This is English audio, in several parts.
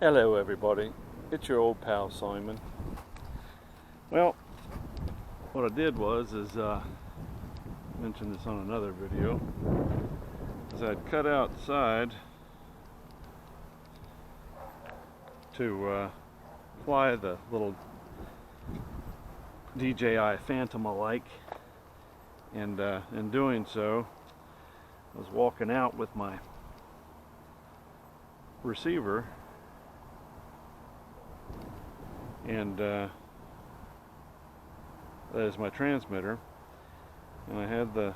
Hello everybody, it's your old pal Simon. Well, what I did was mentioned this on another video, is I'd cut outside to fly the little DJI Phantom alike, and in doing so I was walking out with my receiver, and that is my transmitter, and I had the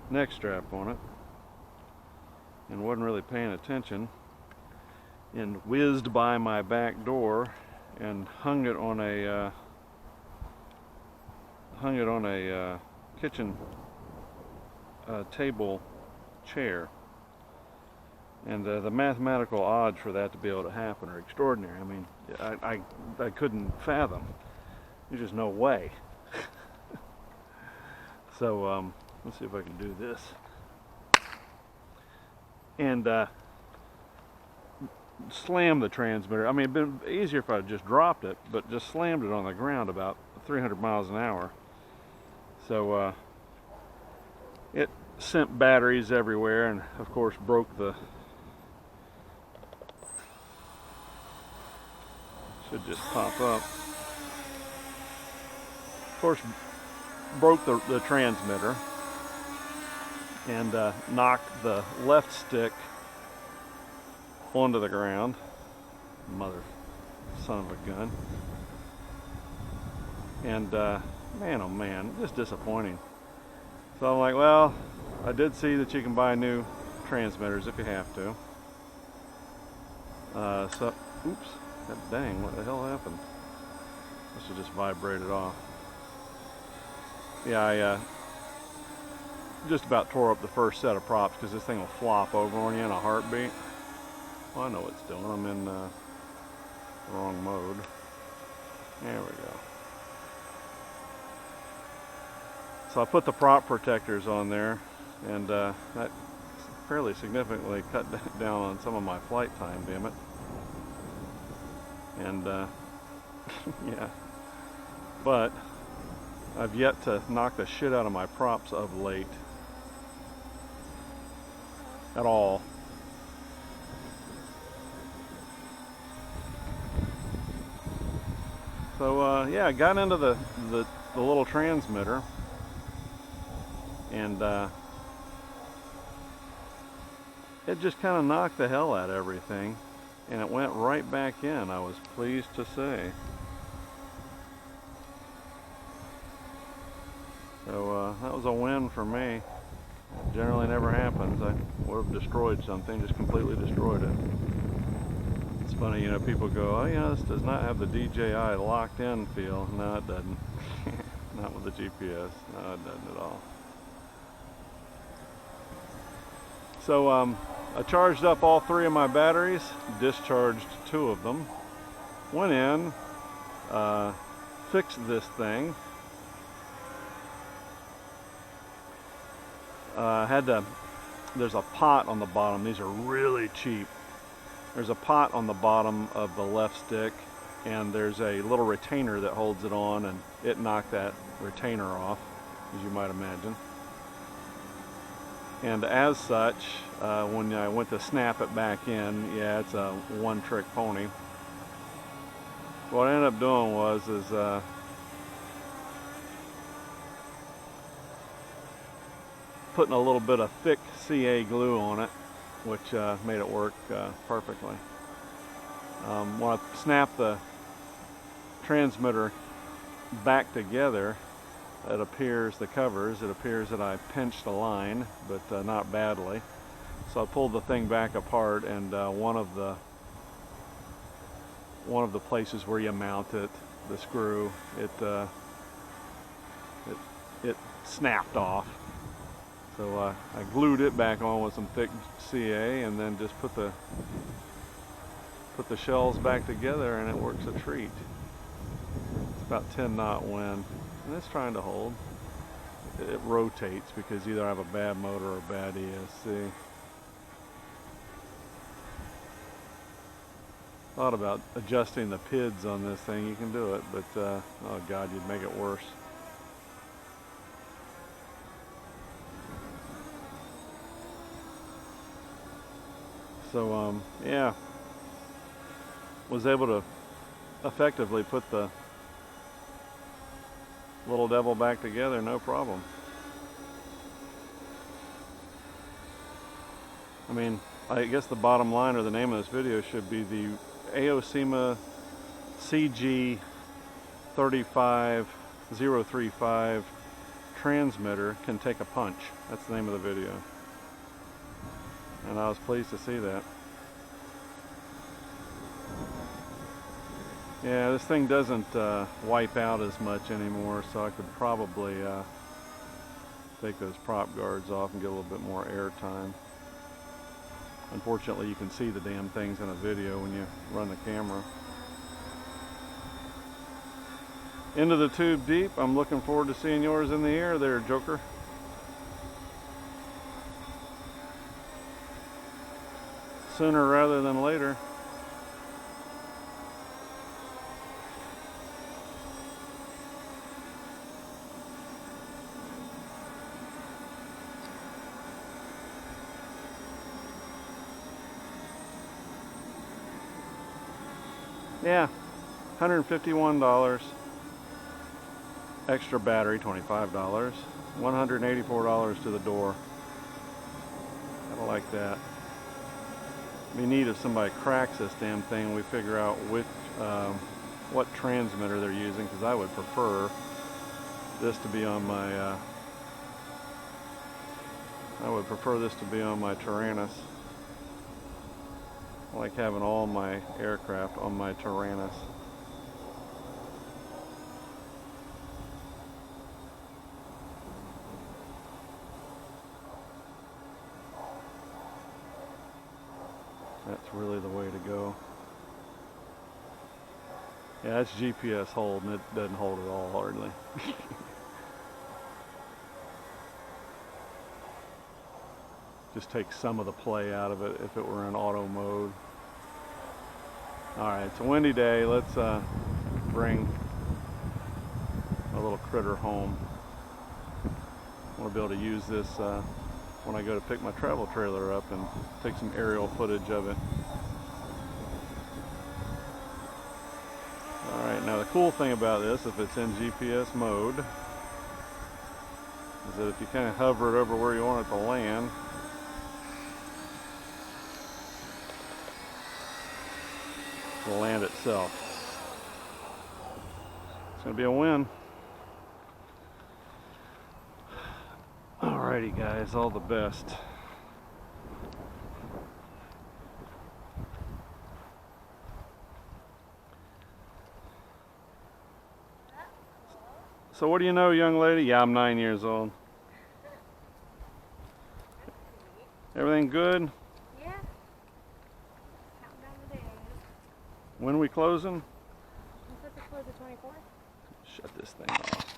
neck strap on it and wasn't really paying attention, and whizzed by my back door and hung it on a kitchen table chair. And the mathematical odds for that to be able to happen are extraordinary. I mean, I couldn't fathom. There's just no way. So let's see if I can do this. And slam the transmitter. I mean, it'd been easier if I had just dropped it, but just slammed it on the ground about 300 miles an hour. So it sent batteries everywhere, and of course broke the... should just pop up. Of course, broke the transmitter and knocked the left stick onto the ground. Mother son of a gun. And man, oh man, just disappointing. So I'm like, well, I did see that you can buy new transmitters if you have to. So, oops. God dang, what the hell happened? Must have just vibrated off. Yeah, I just about tore up the first set of props because this thing will flop over on you in a heartbeat. Well, I know what it's doing. I'm in the wrong mode. There we go. So I put the prop protectors on there, and that fairly significantly cut down on some of my flight time, damn it. And yeah, but I've yet to knock the shit out of my props of late at all. So yeah, I got into the little transmitter, and it just kind of knocked the hell out of everything. And it went right back in, I was pleased to say. So that was a win for me. It generally never happens. I would have destroyed something, just completely destroyed it. It's funny, you know, people go, oh yeah, this does not have the DJI locked in feel. No, it doesn't. Not with the GPS. No, it doesn't at all. So I charged up all 3 of my batteries, discharged 2 of them, went in, fixed this thing. There's a pot on the bottom. These are really cheap. There's a pot on the bottom of the left stick, and there's a little retainer that holds it on, and it knocked that retainer off, as you might imagine. And as such, when I went to snap it back in, yeah, it's a one-trick pony. What I ended up doing was putting a little bit of thick CA glue on it, which made it work perfectly. When I snapped the transmitter back together, it appears that I pinched a line, but not badly. So I pulled the thing back apart, and one of the places where you mount it, the screw, it snapped off. So I glued it back on with some thick CA, and then just put the shells back together, and it works a treat. It's about 10 knot wind, and it's trying to hold. It rotates because either I have a bad motor or a bad ESC. thought about adjusting the PIDs on this thing. You can do it, but oh God, you'd make it worse. So yeah, was able to effectively put the little devil back together, no problem. I mean, I guess the bottom line or the name of this video should be the Aosenma CG035 transmitter can take a punch. That's the name of the video. And I was pleased to see that. Yeah, this thing doesn't wipe out as much anymore, so I could probably take those prop guards off and get a little bit more air time. Unfortunately, you can see the damn things in a video when you run the camera. Into the tube deep. I'm looking forward to seeing yours in the air there, Joker. Sooner rather than later. Yeah, $151. Extra battery, $25. $184 to the door. I don't like that. Be neat if somebody cracks this damn thing and we figure out which what transmitter they're using, because I would prefer this to be on my Tyrannus. I like having all my aircraft on my Tyrannus. That's really the way to go. Yeah, that's GPS hold, and it doesn't hold at all, hardly. Just take some of the play out of it if it were in auto mode. Alright, it's a windy day. Let's bring a little critter home. I want to be able to use this when I go to pick my travel trailer up and take some aerial footage of it. Alright, now the cool thing about this, if it's in GPS mode, is that if you kind of hover it over where you want it to land, it'll land itself. It's going to be a win. Alrighty guys, all the best. So what do you know, young lady? Yeah, I'm 9 years old. Everything good? Yeah. Counting down the days. When are we closing? I'm supposed to close the 24th. Shut this thing off.